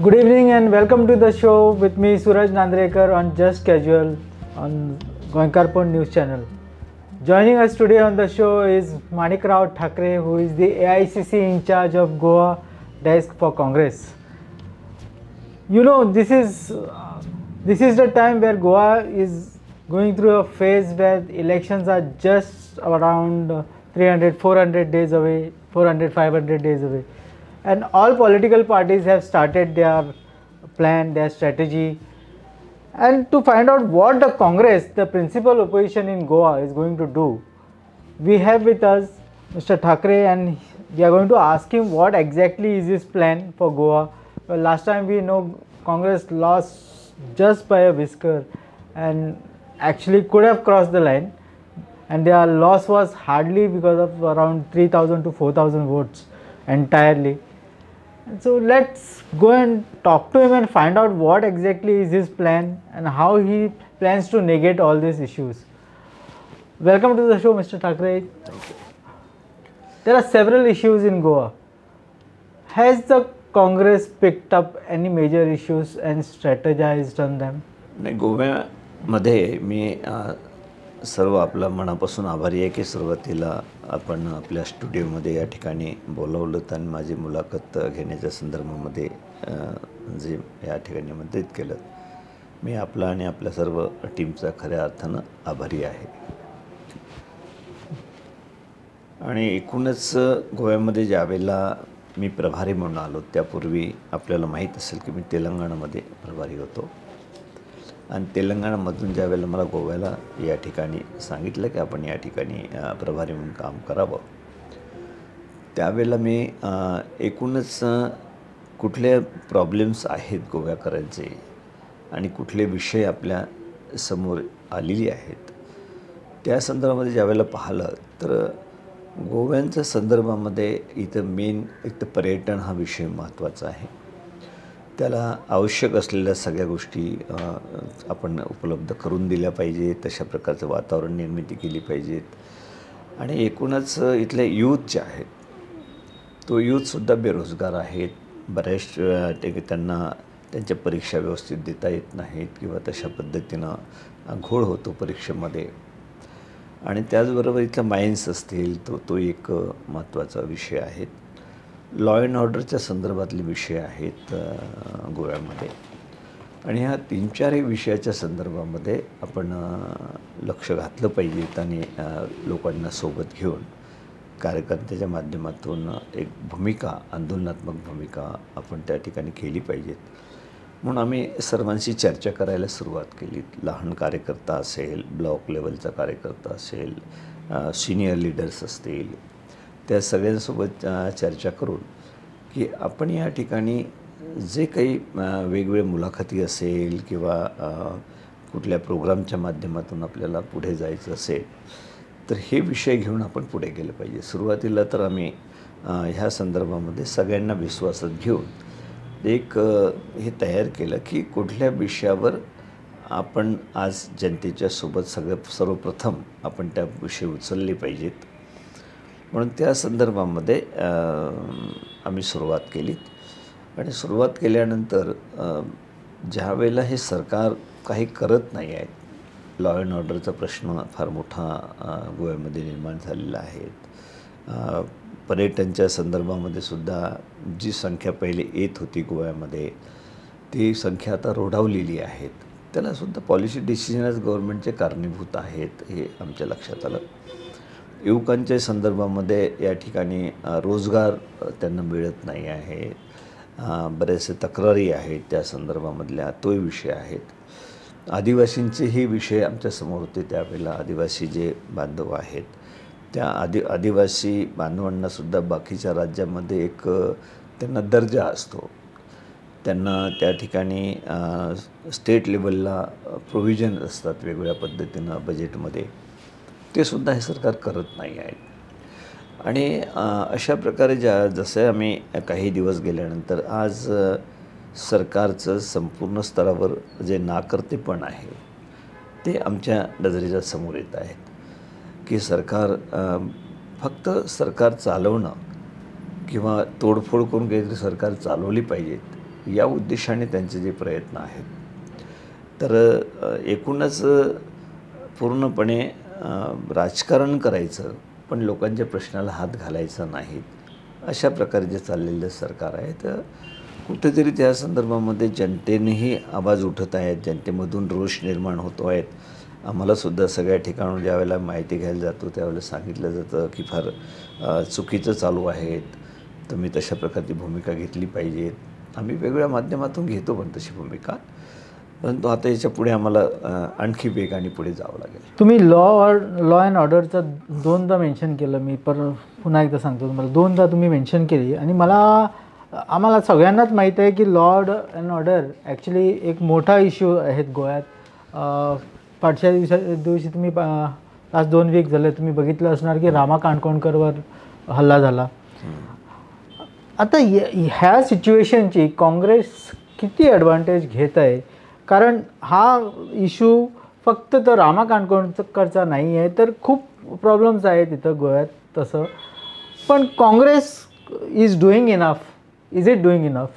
Good evening and welcome to the show with me Suraj Nandrekar on Just Casual on Goenkarpur News Channel. Joining us today on the show is Manik Rao Thakre, who is the AICC in charge of Goa desk for Congress. You know, this is the time where Goa is going through a phase where elections are just around 300-400 days away, 400-500 days away. And all political parties have started their plan, their strategy. And to find out what the Congress, the principal opposition in Goa, is going to do, we have with us Mr. Thakre, and we are going to ask him what exactly is his plan for Goa. Well, last time we know Congress lost just by a whisker and actually could have crossed the line, and their loss was hardly because of around 3,000 to 4,000 votes entirely. So let's go and talk to him and find out what exactly is his plan and how he plans to negate all these issues. Welcome to the show, Mr. Thakre. Thank you. There are several issues in Goa. Has the Congress picked up any major issues and strategized on them? नाही, गोव्यामध्ये मी सर्व आपला मनापासून आभारी आहे की सुरुवातीला आपण आपल्या स्टुडिओमध्ये या ठिकाणी बोलवलं आणि माझी मुलाखत घेण्याच्या संदर्भामध्ये जे या ठिकाणी आमंत्रित केलं. मी आपला आणि आपल्या सर्व टीमचा खऱ्या अर्थानं आभारी आहे. आणि एकूणच गोव्यामध्ये ज्यावेळेला मी प्रभारी म्हणून आलो त्यापूर्वी आपल्याला माहीत असेल की मी तेलंगणामध्ये प्रभारी होतो. आणि तेलंगणामधून ज्यावेळेला मला गोव्याला या ठिकाणी सांगितलं की आपण या ठिकाणी प्रभारी म्हणून काम करावं, त्यावेळेला मी एकूणच कुठले प्रॉब्लेम्स आहेत गोव्याकरांचे आणि कुठले विषय आपल्या समोर आलेली आहेत त्या संदर्भामध्ये ज्यावेळेला पाहिलं तर गोव्यांच्या संदर्भामध्ये इथं मेन एक तर पर्यटन हा विषय महत्त्वाचा आहे. त्याला आवश्यक असलेल्या सगळ्या गोष्टी आपण उपलब्ध करून दिल्या पाहिजेत, तशा प्रकारचं वातावरण निर्मिती केली पाहिजेत. आणि एकूणच इथले यूथ जे आहेत तो यूथसुद्धा बेरोजगार आहेत. बऱ्याच त्यांना त्यांच्या परीक्षा व्यवस्थित देता येत नाहीत किंवा तशा पद्धतीनं घोळ होतो परीक्षेमध्ये. आणि त्याचबरोबर इथलं माइन्स असतील तो एक महत्त्वाचा विषय आहे. लॉ अँड ऑर्डरच्या संदर्भातले विषय आहेत गोव्यामध्ये. आणि ह्या 3-4 विषयाच्या संदर्भामध्ये आपण लक्ष घातलं पाहिजेत आणि लोकांना सोबत घेऊन कार्यकर्त्याच्या माध्यमातून एक भूमिका, आंदोलनात्मक भूमिका आपण त्या ठिकाणी केली पाहिजेत. म्हणून आम्ही सर्वांशी चर्चा करायला सुरुवात केली. लहान कार्यकर्ता असेल, ब्लॉक लेवलचा कार्यकर्ता असेल, सिनियर लीडर्स असतील, त्या सगळ्यांसोबत चर्चा करून की आपण या ठिकाणी जे काही वेगवेगळे मुलाखती असेल किंवा कुठल्या प्रोग्रामच्या माध्यमातून आपल्याला पुढे जायचं असेल तर हे विषय घेऊन आपण पुढे गेले पाहिजे. सुरुवातीला तर आम्ही ह्या संदर्भामध्ये सगळ्यांना विश्वासात घेऊन एक हे तयार केलं की कुठल्या विषयावर आपण आज जनतेच्या सोबत सर्वप्रथम आपण त्या विषय उचलले पाहिजेत. म्हणून त्या संदर्भामध्ये आम्ही सुरुवात केली. आणि सुरुवात केल्यानंतर ज्या वेळेला हे सरकार काही करत नाही आहे, लॉ अँड ऑर्डरचा प्रश्न फार मोठा गोव्यामध्ये निर्माण झालेला आहे. पर्यटनच्या संदर्भामध्ये सुद्धा जी संख्या पहिले येत होती गोव्यामध्ये ती संख्या आता रोढावलेली आहेत. त्यालासुद्धा पॉलिसी डिसिजनच गव्हर्नमेंटचे कारणीभूत आहेत हे आमच्या लक्षात आलं. युवकांच्या संदर्भामध्ये या ठिकाणी रोजगार त्यांना मिळत नाही आहे. बरेचसे तक्रारी आहेत त्या संदर्भामधल्या, तोही विषय आहेत. आदिवासींचेही विषय आमच्यासमोर होते. त्यावेळेला आदिवासी जे बांधव आहेत त्या आदिवासी बांधवांनासुद्धा बाकीच्या राज्यामध्ये एक त्यांना दर्जा असतो. त्यांना त्या ठिकाणी स्टेट लेवलला प्रोव्हिजन असतात वेगवेगळ्या पद्धतीनं बजेटमध्ये, ते सुद्धा हे सरकार करत नाही आहे. आणि अशा प्रकारे जसं आम्ही काही दिवस गेल्यानंतर आज सरकारचं संपूर्ण स्तरावर जे नाकर्तेपण आहे ते आमच्या नजरेच्या समोर येत आहेत. की सरकार फक्त सरकार चालवणं किंवा तोडफोड करून काहीतरी सरकार चालवली पाहिजेत या उद्देशाने त्यांचे जे प्रयत्न आहेत. तर एकूणच पूर्णपणे राजकारण करायचं पण लोकांच्या प्रश्नाला हात घालायचा नाही, अशा प्रकारे जे चाललेलं सरकार आहे. तर कुठेतरी त्या संदर्भामध्ये जनतेनेही आवाज उठत आहेत, जनतेमधून रोष निर्माण होतो आहेत. आम्हालासुद्धा सगळ्या ठिकाणून ज्यावेळेला माहिती घ्यायला जातो त्यावेळेला सांगितलं जातं की फार चुकीचं चालू आहेत, तुम्ही तशा प्रकारची भूमिका घेतली पाहिजेत. आम्ही वेगवेगळ्या माध्यमातून घेतो पण तशी भूमिका, परंतु आता याच्या पुढे आम्हाला आणखी वेगाने पुढे जावं लागेल. तुम्ही लॉ अँड ऑर्डरचं दोनदा मेन्शन केलं. मी पुन्हा एकदा सांगतो तुम्हाला, दोनदा तुम्ही मेन्शन केली आणि आम्हाला सगळ्यांनाच माहीत आहे की लॉ अँड ऑर्डर ॲक्च्युली एक मोठा इश्यू आहेत गोव्यात. पाठच्या दिवशी तुम्ही लास्ट 2 वीक झाले तुम्ही बघितलं असणार की रामा काणकोणकरवर हल्ला झाला. आता ह्या सिच्युएशनची काँग्रेस किती ॲडव्हान्टेज घेत आहे? कारण हा इश्यू फक्त तर रामा काणकोणकरचा नाही आहे, तर खूप प्रॉब्लेम्स आहेत इथं गोव्यात तसं. पण Congress is doing enough, is it doing enough?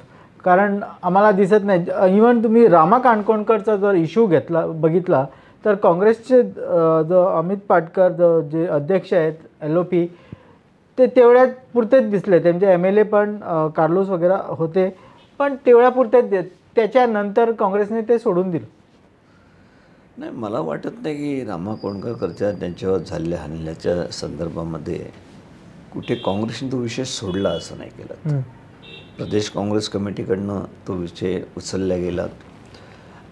कारण आम्हाला दिसत नाही. इवन तुम्ही रामा काणकोणकरचा जर इश्यू बघितला तर काँग्रेसचे जो अमित पाटकर जे अध्यक्ष आहेत LOP, ते तेवढ्यात पुरतेच दिसले. त्यांचे MLA पण कार्लोस वगैरे होते, पण तेवढ्यापुरतेच. त्याच्यानंतर काँग्रेसने ते सोडून दिलं. नाही, मला वाटत नाही की रामा कोंडकरच्या त्यांच्यावर झालेल्या हल्ल्याच्या संदर्भामध्ये कुठे काँग्रेसने तो विषय सोडला असं नाही केलं. प्रदेश काँग्रेस कमिटीकडनं तो विषय उचलला गेला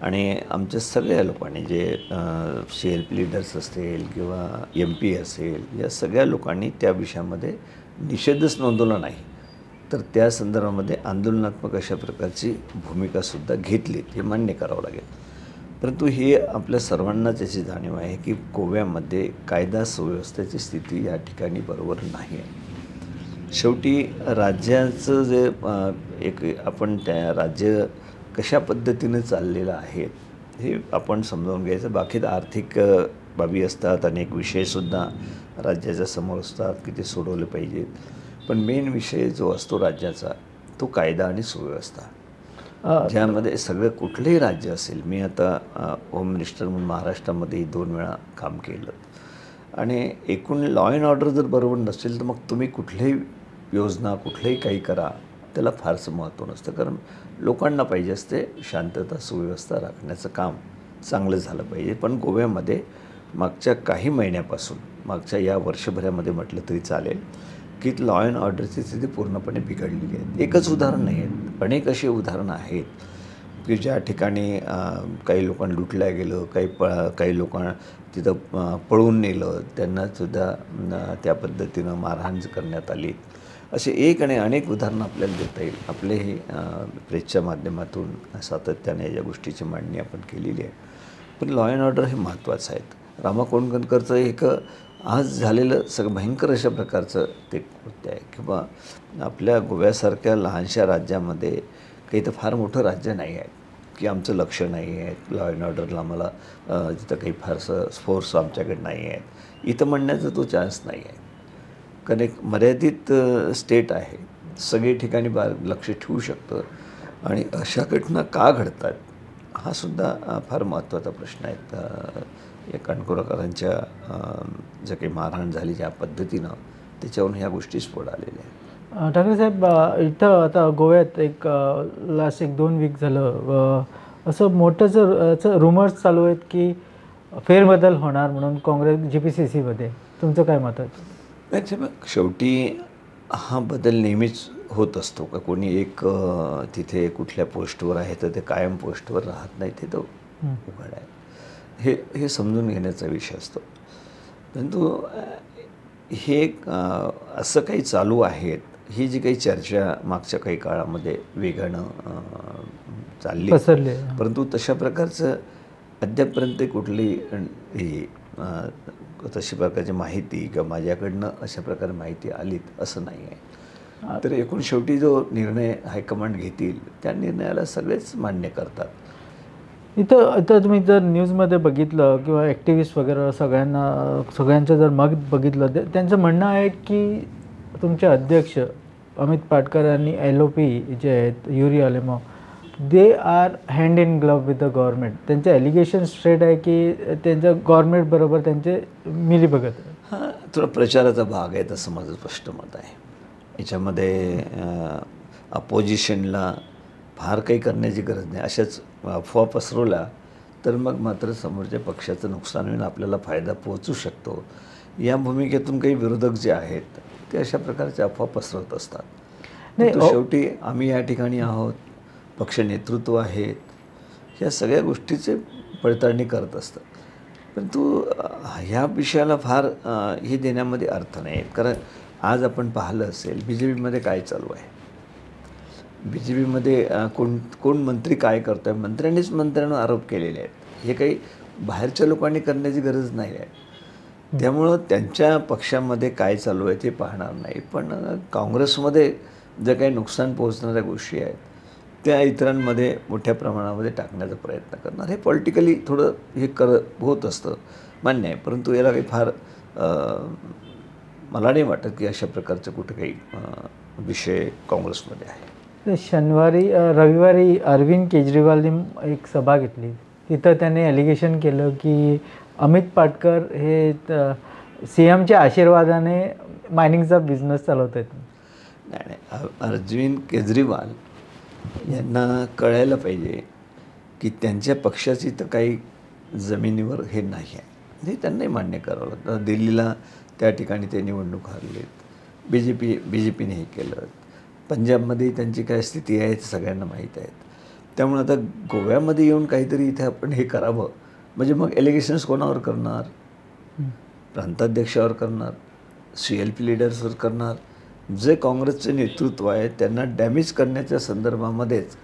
आणि आमच्या सगळ्या लोकांनी जे CLP लीडर्स असतील किंवा MP असेल, या सगळ्या लोकांनी त्या विषयामध्ये निषेधच नोंदवला नाही, तर त्या संदर्भामध्ये आंदोलनात्मक अशा प्रकारची भूमिकासुद्धा घेतली, हे मान्य करावं लागेल. परंतु हे आपल्या सर्वांनाच याची जाणीव आहे की गोव्यामध्ये कायदा सुव्यवस्थेची स्थिती या ठिकाणी बरोबर नाही आहे. शेवटी राज्याचं जे एक आपण त्या राज्य कशा पद्धतीने चाललेलं आहे हे आपण समजावून घ्यायचं. बाकी आर्थिक बाबी असतात, अनेक विषयसुद्धा राज्याच्या समोर असतात की ते सोडवले पाहिजेत, पण मेन विषय जो असतो राज्याचा तो कायदा आणि सुव्यवस्था, ज्यामध्ये सगळं कुठलंही राज्य असेल. मी आता होम मिनिस्टर म्हणून महाराष्ट्रामध्ये 2 वेळा काम केलं आणि एकूण लॉ अँड ऑर्डर जर बरोबर नसेल तर मग तुम्ही कुठल्याही योजना कुठलंही काही करा त्याला फारसं महत्त्व नसतं. कारण लोकांना पाहिजे असते शांतता सुव्यवस्था राखण्याचं काम चांगलं झालं पाहिजे. पण गोव्यामध्ये मागच्या काही महिन्यापासून, मागच्या या वर्षभरामध्ये म्हटलं तरी चालेल की लॉ अँड ऑर्डरची स्थिती पूर्णपणे बिघडलेली आहे. एकच उदाहरण नाही आहेत, अनेक अशी उदाहरणं आहेत की ज्या ठिकाणी काही लोकांना लुटल्या गेलं, काही लोकांना तिथं पळवून नेलं, त्यांनासुद्धा त्या पद्धतीनं मारहाण करण्यात आली. असे एक आणि अनेक उदाहरणं आपल्याला देता येईल. आपलेही प्रेसच्या माध्यमातून सातत्याने या गोष्टीची मांडणी आपण केलेली आहे. पण लॉ अँड ऑर्डर हे महत्त्वाचं आहे. रामा कोंडकरचं एक आज झालेलं सगळं भयंकर अशा प्रकारचं ते कृत्य आहे. किंवा आपल्या गोव्यासारख्या लहानशा राज्यामध्ये काही तर फार मोठं राज्य नाही आहे की आमचं लक्ष नाही आहे लॉ अँड ऑर्डरला, आम्हाला तिथं काही फारसं फोर्स आमच्याकडे नाही आहे इथं म्हणण्याचा तो चान्स नाही आहे. कारण एक मर्यादित स्टेट आहे, सगळी ठिकाणी लक्ष ठेवू शकतं आणि अशा घटना का घडतात हा सुद्धा फार महत्त्वाचा प्रश्न आहे. या काणकोरकरांच्या ज्या काही मारहाण झाली ज्या पद्धतीनं, त्याच्यावरून ह्या गोष्टी स्फोट आलेल्या आहेत. ठाकरे साहेब, इथं आता गोव्यात एक लास्ट 1-2 वीक झालं असं मोठंसं रुमर्स चालू आहेत की फेरबदल होणार म्हणून काँग्रेस GPCCमध्ये. तुमचं काय मत आहे? शेवटी हा बदल नेहमीच होत असतो का कोणी एक तिथे कुठल्या पोस्टवर आहे तर ते कायम पोस्टवर राहत नाही, ते तो उघड आहे. हे समजून घेण्याचा विषय असतो. परंतु हे असं काही चालू आहेत, ही जी काही चर्चा मागच्या काही काळामध्ये वेगानं चालली, परंतु तशा प्रकारचं अद्यापपर्यंत कुठली तशी प्रकारची माहिती किंवा माझ्याकडनं अशा प्रकारे माहिती आलीत असं नाही आहे. तर एकूण शेवटी जो निर्णय हायकमांड घेतील त्या निर्णयाला सगळेच मान्य करतात. इथं तुम्ही जर न्यूजमध्ये बघितलं किंवा ॲक्टिव्हिस्ट वगैरे सगळ्यांचं जर मत बघितलं, त्यांचं म्हणणं आहे की तुमचे अध्यक्ष अमित पाटकर आणि LOP जे आहेत Yuri Alemao, they are hand in glove with the government. त्यांचे एलिगेशन स्ट्रेट आहे की त्यांचं गव्हर्नमेंट बरोबर त्यांचे मिलीभगत. हां, थोडा प्रचाराचा भाग आहे तसं माझं स्पष्ट मत आहे. याच्यामध्ये अपोजिशनला फार काही करण्याची गरज नाही. अशाच अफवा पसरवल्या तर मग मात्र समोरच्या पक्षाचं नुकसान होऊन आपल्याला फायदा पोहोचू शकतो. या भूमिकेतून काही विरोधक जे आहेत ते अशा प्रकारच्या अफवा पसरवत असतात. परंतु शेवटी आम्ही या ठिकाणी आहोत, पक्ष नेतृत्व आहेत, ह्या सगळ्या गोष्टीचे पडताळणी करत असतात. परंतु ह्या विषयाला फार हे देण्यामध्ये अर्थ नाही. कारण आज आपण पाहिलं असेल BJPमध्ये काय चालू आहे. BJPमध्ये कोण मंत्री काय करतो आहे, मंत्र्यांनीच मंत्र्यांवर आरोप केलेले आहेत. हे काही बाहेरच्या लोकांनी करण्याची गरज नाही आहे. त्यामुळं त्यांच्या पक्षामध्ये काय चालू आहे ते पाहणार नाही. पण काँग्रेसमध्ये जे काही नुकसान पोहोचणाऱ्या गोष्टी आहेत त्या इतरांमध्ये मोठ्या प्रमाणामध्ये टाकण्याचा प्रयत्न करणार. हे पॉलिटिकली थोडं हे होत असतं, मान्य आहे. परंतु याला काही फार मला नाही वाटत की अशा प्रकारचं कुठं काही विषय काँग्रेसमध्ये आहे. रविवारी अरविंद केजरीवालने एक सभा घेतली. तिथं त्याने ॲलिगेशन केलं की अमित पाटकर हे CMच्या आशीर्वादाने मायनिंगचा बिझनेस चालवत आहेत. नाही, अरविंद केजरीवाल यांना कळायला पाहिजे की त्यांच्या पक्षाची तर काही जमिनीवर हे नाही आहे. हे त्यांनाही मान्य करावं लागतं. दिल्लीला त्या ठिकाणी ते निवडणूक हरलेत. BJPने हे केलं. पंजाबमध्ये त्यांची काय स्थिती आहे ते सगळ्यांना माहीत आहेत. त्यामुळे आता गोव्यामध्ये येऊन काहीतरी इथे आपण हे करावं म्हणजे मग एलिगेशन्स कोणावर करणार? प्रांताध्यक्षावर करणार, CLP लीडर्सवर करणार. जे काँग्रेसचे नेतृत्व आहे त्यांना डॅमेज करण्याच्या संदर्भामध्येच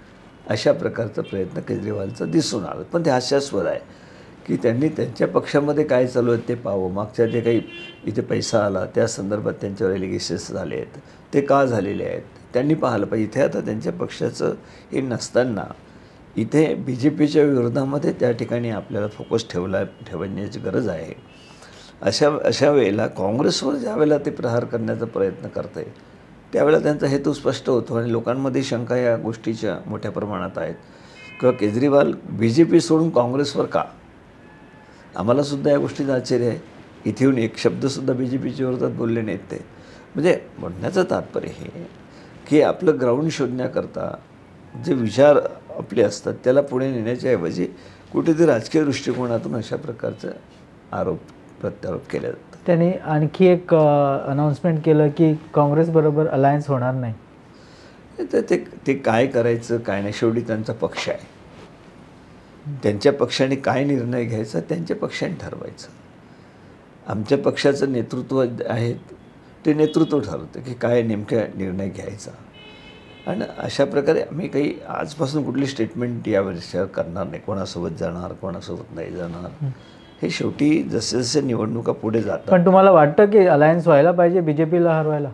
अशा प्रकारचा प्रयत्न केजरीवालचा दिसून आला. पण ते हास्यास्पद आहे की त्यांनी त्यांच्या पक्षामध्ये काय चालू आहे ते पाहावं. मागच्या जे काही इथे पैसा आला त्या संदर्भात त्यांच्यावर एलिगेशन्स झाले आहेत ते का झालेले आहेत त्यांनी पाहिलं पाहिजे. इथे आता त्यांच्या पक्षाचं हे नसताना इथे BJPच्या विरोधामध्ये त्या ठिकाणी आपल्याला फोकस ठेवण्याची गरज आहे. अशा वेळेला काँग्रेसवर ज्या वेळेला ते प्रहार करण्याचा प्रयत्न करते त्यावेळेला त्यांचा हेतू स्पष्ट होतो आणि लोकांमध्ये शंका या गोष्टीच्या मोठ्या प्रमाणात आहेत किंवा केजरीवाल BJP सोडून काँग्रेसवर का? आम्हालासुद्धा या गोष्टीचं आश्चर्य आहे. इथे येऊन एक शब्दसुद्धा BJPच्या विरोधात बोलले नाहीत ते. म्हणजे म्हणण्याचं तात्पर्य हे की आपलं ग्राउंड शोधण्याकरता जे विचार आपले असतात त्याला पुढे नेण्याच्या ऐवजी कुठेतरी राजकीय दृष्टिकोनातून अशा प्रकारचे आरोप प्रत्यारोप केले जातात. त्यांनी आणखी एक अनाऊन्समेंट केलं की काँग्रेसबरोबर अलायन्स होणार नाही. तर ते काय करायचं काय नाही शेवटी त्यांचा पक्ष आहे. त्यांच्या पक्षाने काय निर्णय घ्यायचा त्यांच्या पक्षाने ठरवायचं. आमच्या पक्षाचं नेतृत्व आहे ते नेतृत्व ठरवतं की काय नेमका निर्णय घ्यायचा. आणि अशा प्रकारे आम्ही काही आजपासून कुठली स्टेटमेंट या विषयावर करणार नाही. कोणासोबत जाणार कोणासोबत नाही जाणार हे शेवटी जसे जसे निवडणुका पुढे जातात. पण तुम्हाला वाटतं की अलायन्स व्हायला पाहिजे BJPला हरवायला?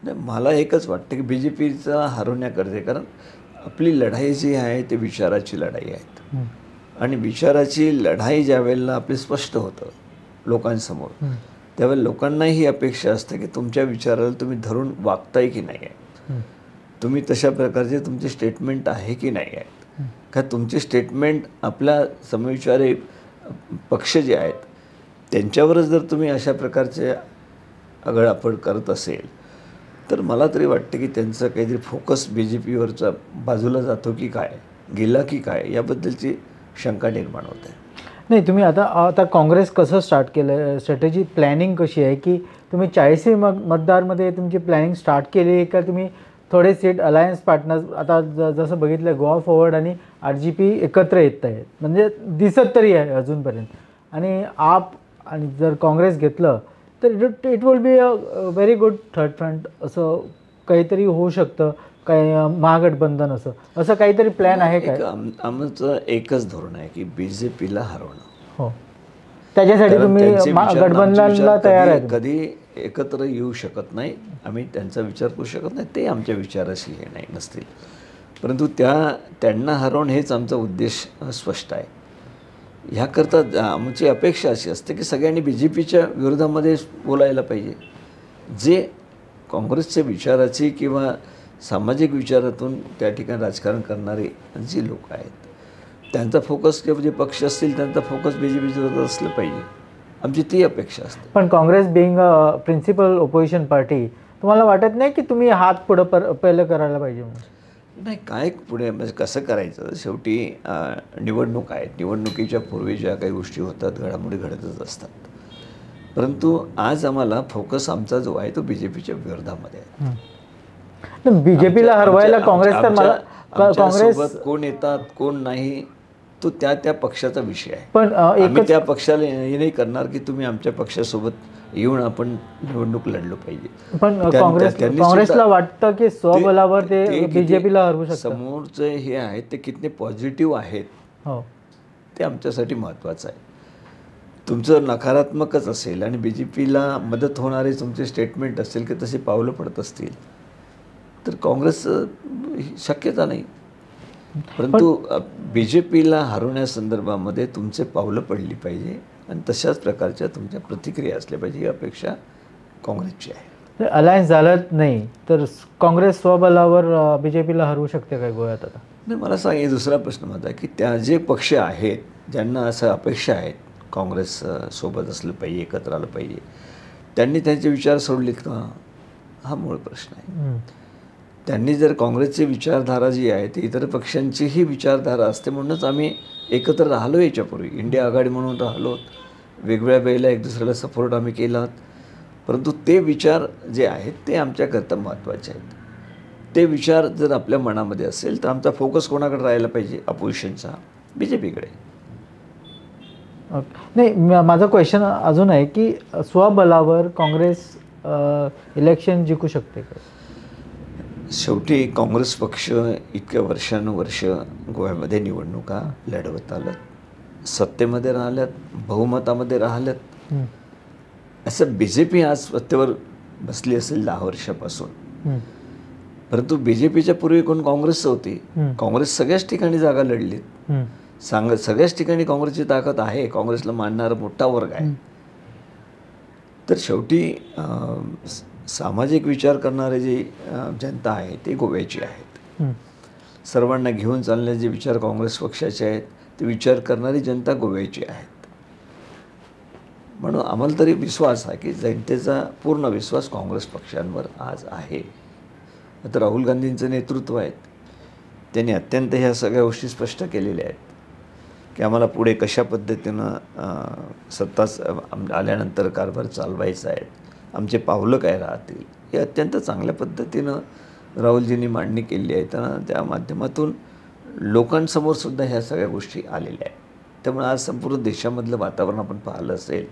नाही, मला एकच वाटतं की BJPचा हरवण्याकरते. कारण आपली लढाई जी आहे ती विचाराची लढाई आहे आणि विचाराची लढाई ज्या वेळेला आपली स्पष्ट होतं लोकांसमोर त्यावेळेला लोकांनाही ही अपेक्षा असते की तुमच्या विचाराला तुम्ही धरून वागताय की नाही आहे. तुम्ही तशा प्रकारचे तुमचे स्टेटमेंट आहे की नाही आहेत का? तुमचे स्टेटमेंट आपल्या समविचारी पक्ष जे आहेत त्यांच्यावरच जर तुम्ही अशा प्रकारचे आगळापड करत असेल तर मला तरी वाटते की त्यांचं काहीतरी फोकस BJPवरचा बाजूला जातो की काय गेला की काय याबद्दलची शंका निर्माण होते. नाही, तुम्ही आता काँग्रेस कसं स्टार्ट केलं, स्ट्रॅटेजी प्लॅनिंग कशी आहे की तुम्ही 40 मतदारमध्ये तुमची प्लॅनिंग स्टार्ट केली का तुम्ही थोडे सीट अलायन्स पार्टनर्स आता जसं बघितलं गोवा फॉरवर्ड आणि RGP एकत्र येत आहेत म्हणजे दिसत तरी आहे अजूनपर्यंत. आणि आप आणि जर काँग्रेस घेतलं तर it will be a very good third front असं काहीतरी होऊ शकतं काय महागठबंधन असं काहीतरी प्लॅन आहे काय? आमचं एकच धोरण आहे की BJPला हरवणं. हो, त्याच्यासाठी तुम्ही गठबंधनला तयार आहे? कधी एकत्र येऊ शकत नाही आम्ही, त्यांचा विचार करू शकत नाही, ते आमच्या विचाराशी हे नाही नसतील. परंतु त्यांना हरवणं हेच आमचा उद्देश स्पष्ट आहे. ह्याकरता आमची अपेक्षा अशी असते की सगळ्यांनी BJPच्या विरोधामध्ये बोलायला पाहिजे. जे काँग्रेसच्या विचाराची किंवा सामाजिक विचारातून त्या ठिकाणी राजकारण करणारे जी लोक आहेत त्यांचा फोकस किंवा जे पक्ष असतील त्यांचा फोकस BJP विरोधात असलं पाहिजे, आमची ती अपेक्षा असते. पण Congress being principal opposition party, तुम्हाला वाटत नाही की तुम्ही हात पुढं पहिलं करायला पाहिजे म्हणून? नाही, काय पुढे म्हणजे कसं करायचं, शेवटी निवडणूक आहेत, निवडणुकीच्या पूर्वी ज्या काही गोष्टी होतात घडामोडी घडतच असतात. परंतु आज आम्हाला फोकस आमचा जो आहे तो BJPच्या विरोधामध्ये आहे. BJPला हरवायला काँग्रेस तर मला काँग्रेस कोण येतात कोण नाही तो त्या पक्षाचा विषय आहे. पण आम्ही त्या पक्षाला हे नाही करणार की तुम्ही आमच्या पक्षासोबत येऊन आपण निवडणूक लढलो पाहिजे. पण काँग्रेसला वाटतं की स्वबलावर ते BJPला हरवू शकतात. समोरचे हे आहेत ते किती पॉझिटिव्ह आहेत ते आमच्यासाठी महत्त्वाचं आहे. तुमचं नकारात्मकच असेल आणि BJPला मदत होणारे तुमचे स्टेटमेंट असेल की तसे पावलं पडत असतील तर काँग्रेस शक्यता नाही. परंतु BJPला हरवण्यासंदर्भामध्ये तुमचे पावलं पडली पाहिजे आणि तशाच प्रकारच्या तुमच्या प्रतिक्रिया असल्या पाहिजे ही अपेक्षा काँग्रेसची आहे. अलायन्स झालं नाही तर काँग्रेस स्वबलावर BJPला हरवू शकते काय गोव्यात आता? नाही, मला सांग दुसरा प्रश्न माझा की त्या जे पक्ष आहेत ज्यांना असं अपेक्षा आहेत काँग्रेस सोबत असलं पाहिजे, एकत्र आलं पाहिजे, त्यांनी त्यांचे विचार सोडलेत का, हा मूळ प्रश्न आहे. त्यांनी जर काँग्रेसची विचारधारा जी आहे ती इतर पक्षांचीही विचारधारा असते म्हणूनच आम्ही एकत्र राहिलो. याच्यापूर्वी इंडिया आघाडी म्हणून राहिलो, वेगवेगळ्या वेळेला एक दुसऱ्याला सपोर्ट आम्ही केलात. परंतु ते विचार जे आहेत ते आमच्याकरता महत्त्वाचे आहेत. ते विचार जर आपल्या मनामध्ये असेल तर आमचा फोकस कोणाकडे राहायला पाहिजे, अपोजिशनचा, BJPकडे. नाही, माझा क्वेश्चन अजून आहे की स्वबलावर काँग्रेस इलेक्शन जिंकू शकते का? शेवटी काँग्रेस पक्ष इतक्या वर्षानुवर्ष गोव्यामध्ये निवडणुका लढवत आल्यात, सत्तेमध्ये राहिल्यात, बहुमतामध्ये राहिल्यात. असं BJP आज सत्तेवर बसली असेल 10 वर्षापासून, परंतु BJPच्या पूर्वी कोण काँग्रेस होती. काँग्रेस सगळ्याच ठिकाणी जागा लढलीत, सगळ्याच ठिकाणी काँग्रेसची ताकद आहे, काँग्रेसला मानणारा मोठा वर्ग आहे. तर शेवटी सामाजिक विचार करणारे जी जनता आहे ती गोव्याची आहेत. सर्वांना घेऊन चालणारे जे विचार काँग्रेस पक्षाचे आहेत ते विचार करणारी जनता गोव्याची आहेत. म्हणून आम्हाला तरी विश्वास आहे की जनतेचा पूर्ण विश्वास काँग्रेस पक्षांवर आज आहे. आता राहुल गांधींचं नेतृत्व आहे, त्यांनी अत्यंत ह्या सगळ्या गोष्टी स्पष्ट केलेल्या आहेत की आम्हाला पुढे कशा पद्धतीनं सत्ता आल्यानंतर कारभार चालवायचा आहे, आमचे पावलं काय राहतील, हे अत्यंत चांगल्या पद्धतीनं राहुलजींनी मांडणी केली आहे. त्यांना त्या माध्यमातून लोकांसमोरसुद्धा ह्या सगळ्या गोष्टी आलेल्या आहेत. त्यामुळे आज संपूर्ण देशामधलं वातावरण आपण पाहिलं असेल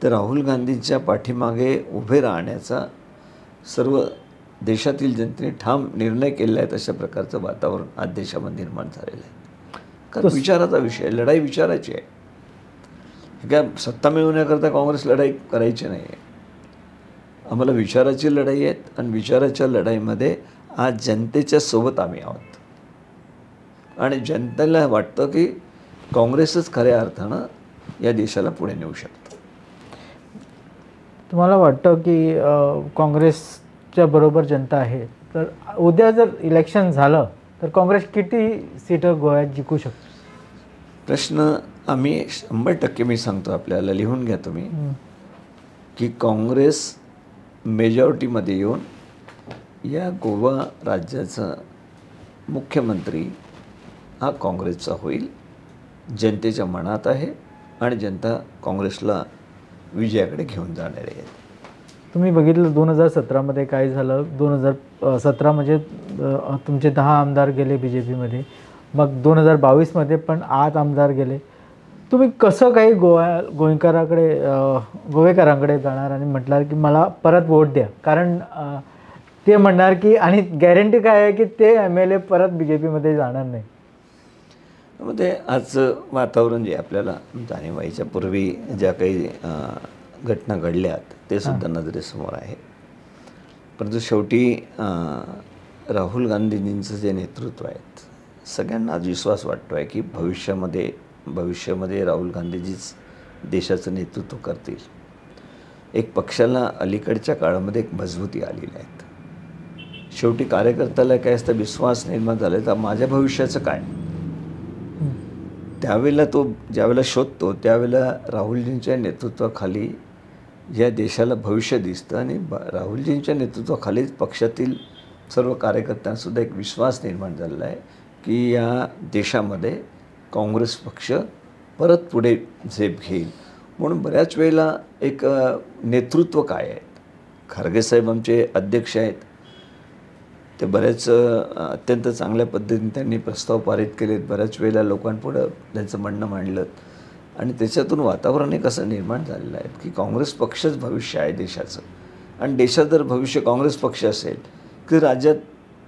तर राहुल गांधींच्या पाठीमागे उभे राहण्याचा सर्व देशातील जनतेने ठाम निर्णय केलेला आहे. अशा प्रकारचं वातावरण आज देशामध्ये निर्माण झालेलं आहे. कारण विचाराचा विषय, लढाई विचाराची आहे. हे काय सत्ता मिळवण्याकरता काँग्रेस लढाई करायची नाही आहे. आम्हाला विचाराची लढाई आहेत आणि विचाराच्या लढाईमध्ये आज जनतेच्या सोबत आम्ही आहोत आणि जनतेला वाटतं की काँग्रेसच खऱ्या अर्थानं या देशाला पुढे नेऊ शकतं. तुम्हाला वाटतं की काँग्रेसच्या बरोबर जनता आहे तर उद्या जर इलेक्शन झालं तर काँग्रेस किती सीटं गोव्यात जिंकू शकते? प्रश्न आम्ही 100% मी सांगतो आपल्याला, लिहून घ्या तुम्ही, की काँग्रेस मेजॉरिटीमध्ये येऊन या गोवा राज्याचा मुख्यमंत्री हा काँग्रेसचा होईल. जनतेच्या मनात आहे आणि जनता काँग्रेसला विजयाकडे घेऊन जाणार आहे. तुम्ही बघितलं 2017मध्ये काय झालं. 2017 म्हणजे तुमचे 10 आमदार गेले BJPमध्ये, मग 2022मध्ये पण 8 आमदार गेले. तुम्ही कसं काही गोवेकरांकडे जाणार आणि म्हटणार की मला परत वोट द्या, कारण ते म्हणणार की आणि गॅरंटी काय आहे की ते MLA परत BJPमध्ये जाणार नाही. मध्ये आजचं वातावरण जे आपल्याला जाणीव व्हायच्या पूर्वी ज्या काही घटना घडल्यात ते सुद्धा नजरेसमोर आहे. परंतु शेवटी राहुल गांधीजींचं जे नेतृत्व आहे सगळ्यांना आज विश्वास वाटतो आहे की भविष्यामध्ये राहुल गांधीजीच देशाचं नेतृत्व करतील. एक पक्षाला अलीकडच्या काळामध्ये एक मजबूती आलेली आहे. शेवटी कार्यकर्त्याला काय असतं, विश्वास निर्माण झाला तर माझ्या भविष्याचं काय, त्यावेळेला तो ज्यावेळेला शोधतो त्यावेळेला राहुलजींच्या नेतृत्वाखाली या देशाला भविष्य दिसतं आणि राहुलजींच्या नेतृत्वाखालीच पक्षातील सर्व कार्यकर्त्यांसुद्धा एक विश्वास निर्माण झालेला आहे की या देशामध्ये काँग्रेस पक्ष परत पुढे झेप घेईल. म्हणून बऱ्याच वेळेला एक नेतृत्व काय आहे, खरगेसाहेब आमचे अध्यक्ष आहेत, ते बऱ्याच अत्यंत चांगल्या पद्धतीने त्यांनी प्रस्ताव पारित केलेत, बऱ्याच वेळेला लोकांपुढं त्यांचं म्हणणं मांडलं आणि त्याच्यातून वातावरण एक असं निर्माण झालेलं आहे की काँग्रेस पक्षच भविष्य आहे देशाचं. आणि देशात जर भविष्य काँग्रेस पक्ष असेल की राज्यात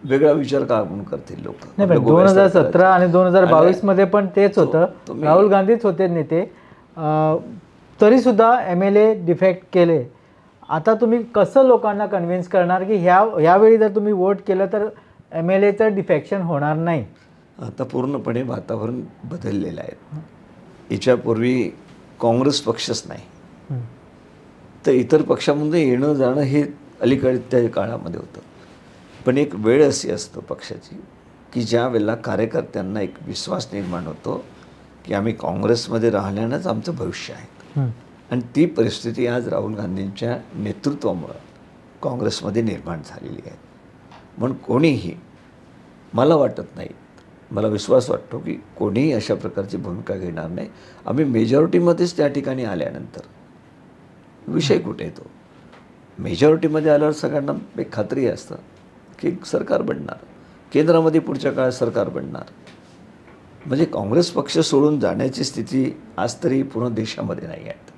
वेगळा विचार का म्हणून करतील लोक. नाही, 2017 आणि 2022 मध्ये पण तेच होतं, राहुल गांधीच होते नेते, तरीसुद्धा MLA डिफेक्ट केले. आता तुम्ही कसं लोकांना कन्व्हिन्स करणार की ह्यावेळी जर तुम्ही वोट केलं तर MLAचं डिफेक्शन होणार नाही? आता पूर्णपणे वातावरण बदललेलं आहे. याच्यापूर्वी काँग्रेस पक्षच नाही तर इतर पक्षामध्ये येणं जाणं हे अलीकडच्या काळामध्ये होतं. पण एक वेळ अशी असतो पक्षाची की ज्या वेळेला कार्यकर्त्यांना एक विश्वास निर्माण होतो की आम्ही काँग्रेसमध्ये राहिल्यानंच आमचं भविष्य आहे. आणि ती परिस्थिती आज राहुल गांधींच्या नेतृत्वामुळं काँग्रेसमध्ये निर्माण झालेली आहे. म्हणून कोणीही, मला वाटत नाही, मला विश्वास वाटतो की कोणीही अशा प्रकारची भूमिका घेणार नाही. आम्ही मेजॉरिटीमध्येच त्या ठिकाणी आल्यानंतर विषय कुठे येतो, मेजॉरिटीमध्ये आल्यावर सगळ्यांना एक खात्री असतं की सरकार बनणार, केंद्रामध्ये पुढच्या काळात सरकार बनणार. म्हणजे काँग्रेस पक्ष सोडून जाण्याची स्थिती आज तरी पूर्ण देशामध्ये नाही आहेत.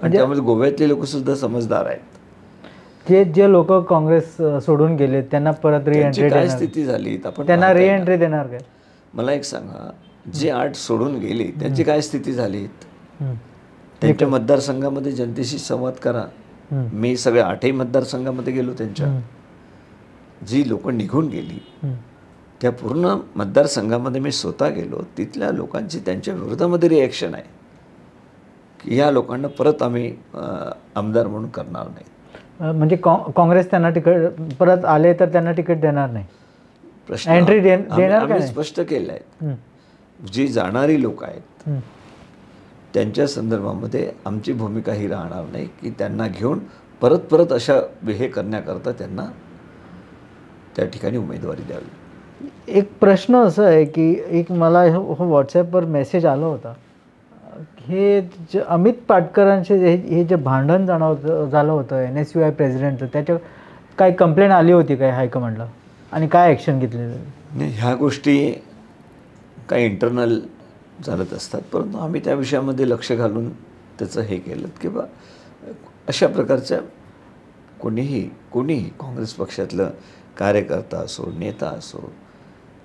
आणि त्यामध्ये गोव्यातले लोकसुद्धा समजदार आहेत. जे लोक काँग्रेस सोडून गेले त्यांना परत रिएंट्री काय स्थिती झाली, आपण त्यांना रिएंट्री देणार काय? मला एक सांगा, जे 8 सोडून गेले त्यांची काय स्थिती झाली? त्यांच्या मतदारसंघामध्ये जनतेशी संवाद करा. मी सगळ्या 8ही मतदारसंघामध्ये गेलो. त्यांच्या जी लोक निघून गेली त्या पूर्ण मतदारसंघामध्ये मी स्वतः गेलो. तिथल्या लोकांची त्यांच्या विरोधामध्ये रिॲक्शन आहे की या लोकांना परत आम्ही आमदार म्हणून करणार नाही. म्हणजे काँग्रेस त्यांना तिकीट परत आले तर त्यांना तिकीट देणार नाही? प्रश्न एंट्री देणार आम्ही स्पष्ट केलं आहे. जी जाणारी लोक आहेत त्यांच्या संदर्भामध्ये आमची भूमिका ही राहणार नाही की त्यांना घेऊन परत परत अशा हे करण्याकरता त्यांना त्या ठिकाणी उमेदवारी द्यावी. एक प्रश्न असा आहे की एक मला व्हॉट्सॲपवर मेसेज आला होता, हे जे अमित पाटकरांचे हे जे भांडण झालं होतं NSUI प्रेसिडेंटचं, त्याच्या काय कंप्लेंट आली होती काय हायकमांडला आणि काय ॲक्शन घेतली? नाही, ह्या गोष्टी काही इंटरनल चालत असतात, परंतु आम्ही त्या विषयामध्ये लक्ष घालून त्याचं हे केलं की बा अशा प्रकारच्या कोणीही काँग्रेस पक्षातलं कार्यकर्ता असो, नेता असो,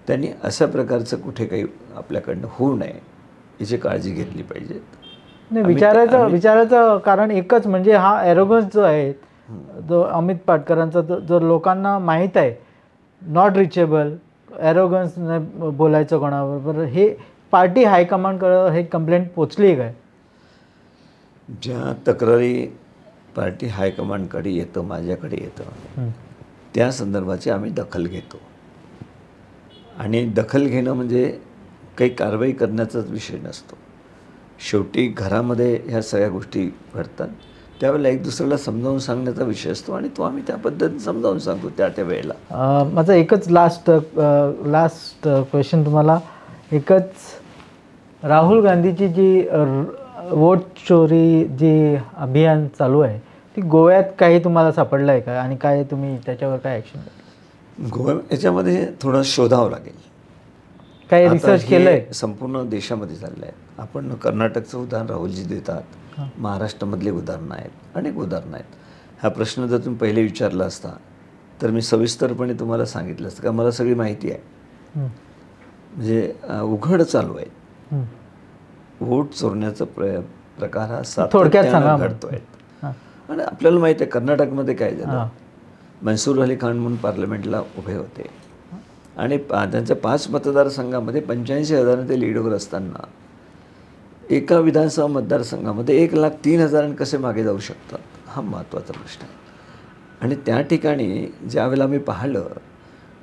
त्यांनी अशा प्रकारचं कुठे काही आपल्याकडनं होऊ नये याची काळजी घेतली पाहिजे. नाही, विचारायचं कारण एकच, म्हणजे हा ॲरोगन्स जो आहे जो अमित पाटकरांचा, जो लोकांना माहीत आहे नॉट रिचेबल, ॲरोगन्स बोलायचं कोणाबरोबर, हे पार्टी हायकमांडकडं हे कंप्लेंट पोचली काय? ज्या तक्रारी पार्टी हायकमांडकडे येतं, माझ्याकडे येतं, त्या संदर्भाची आम्ही दखल घेतो. आणि दखल घेणं म्हणजे काही कारवाई करण्याचाच विषय नसतो. शेवटी घरामध्ये ह्या सगळ्या गोष्टी घडतात, त्यावेळेला एक दुसऱ्याला समजावून सांगण्याचा विषय असतो आणि तो आम्ही त्या पद्धतीने समजावून सांगतो त्या वेळेला. माझा एकच लास्ट क्वेश्चन तुम्हाला, एकच, राहुल गांधीची जी वोट चोरी जी अभियान चालू आहे ती गोव्यात काही तुम्हाला सापडलं आहे का आणि काय तुम्ही त्याच्यावर काय ॲक्शन? गोवा याच्यामध्ये थोडं शोधावं लागेल. काही रिसर्च केलं आहे? संपूर्ण देशामध्ये चाललं आहे. आपण कर्नाटकचं उदाहरण राहुलजी देतात, महाराष्ट्रामधले उदाहरणं आहेत, अनेक उदाहरणं आहेत. हा प्रश्न जर तुम्ही पहिले विचारला असता तर मी सविस्तरपणे तुम्हाला सांगितलं असतं, का मला सगळी माहिती आहे. म्हणजे उघड चालू आहे. वोट चोरण्याचा प्रकार हा सातत्यानं घडतो आहे. आणि आपल्याला माहिती आहे कर्नाटकमध्ये काय झालं. मनसूर अली खान म्हणून पार्लमेंटला उभे होते आणि त्यांच्या 5 मतदारसंघामध्ये 85,000 ते लीडवर असताना एका विधानसभा मतदारसंघामध्ये 1,03,000 कसे मागे जाऊ शकतात, हा महत्त्वाचा प्रश्न आहे. आणि त्या ठिकाणी ज्यावेळेला मी पाहिलं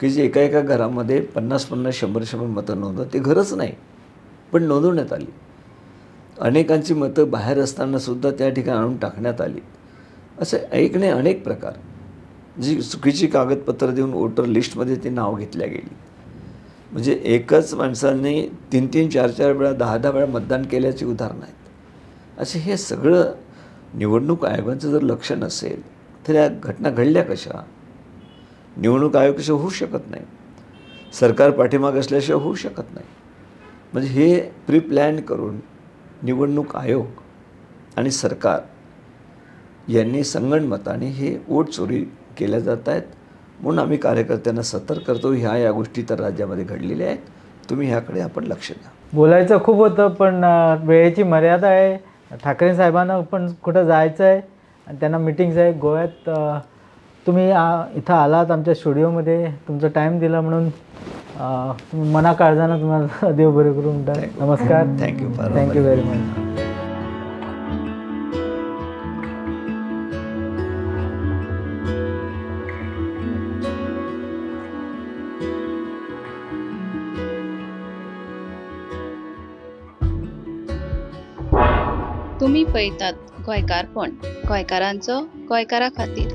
की जे एका एका घरामध्ये 50-50, 100-100 मतं नोंदवत, ते घरच नाही पण नोंदवण्यात आली. अनेकांची मतं बाहेर असतानासुद्धा त्या ठिकाणी आणून टाकण्यात आली. असे एक नाही अनेक प्रकार, जी चुकीची कागदपत्र देऊन वोटर लिस्टमध्ये ती नाव घेतल्या गेली. म्हणजे एकच माणसाने 3-3, 4-4 वेळा, 10-10 वेळा मतदान केल्याची उदाहरणं आहेत. असे हे सगळं निवडणूक आयोगाचं जर लक्ष नसेल तर या घटना घडल्या कशा? निवडणूक आयोग कशा होऊ शकत नाही, सरकार पाठीमाग असल्याशिवाय होऊ शकत नाही. म्हणजे हे प्री प्लॅन करून निवडणूक आयोग आणि सरकार यांनी संगनमताने हे वोट चोरी केल्या जात आहेत. म्हणून आम्ही कार्यकर्त्यांना सतर्क करतो, या गोष्टी तर राज्यामध्ये घडलेल्या आहेत, तुम्ही ह्याकडे आपण लक्ष द्या. बोलायचं खूप होतं पण वेळेची मर्यादा आहे. ठाकरे साहेबांना पण कुठं जायचं आहे आणि त्यांना मीटिंग्स आहे गोव्यात. तुम्ही इथं आलात आमच्या स्टुडिओमध्ये, तुमचा टाईम दिला म्हणून तुम्ही मना काळजानं तुम्हाला देव बरे करू म्हणतात. नमस्कार. Thank you very much. तुम्ही पळयतात गोंयकारपण, गोंयकारांचो गोंयकारा खातीर.